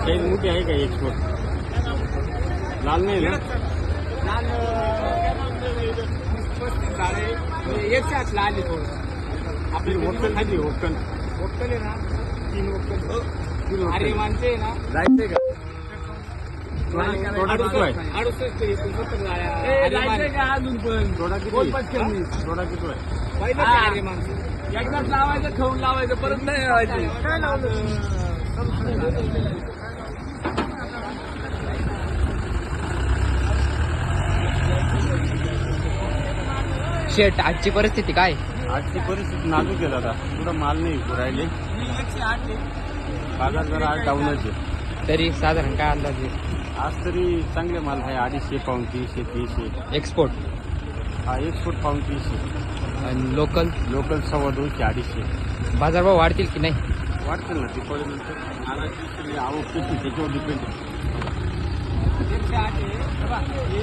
Size मोठी आहे का एक्सपोर्ट? लाल नाही ना? लाल 108 लाल आहे थोडं. आपली वक्कल खाली वक्कल वक्कल आहे ना 3 वक्कल. वक्कल. आर्यमानचे आहे ना जायचंय का? थोडा किती आहे? अडुसष्ट ते 69 गाड्या. जायचंय का अजून पण? थोडा किती आहे? थोडा किती आहे? पहिलं ते आर्यमानचे. एकदाच लावायचं, ठेवून लावायचं, परत नाही लावायचं. काय लावलं? शेट आजची परिस्थिती काय? आजची परिस्थिती नाजूक आहे दादा. पुढं माल नाही राहिले. बाजार जरा आज डाऊनच आहे. तरी साधारण काय अंदाज आहे? आज तरी चांगले माल आहे. 250 पाऊण 300 300. एक्सपोर्ट हा एक्सपोर्ट पाऊण 300. आणि लोकल लोकल 250 250. बाजारभाव वाढतील की नाही? वाटतं ना दिवाळीनंतर मालाची आवक कशी त्याच्यावर डिपेंड आहे. 108 आहे.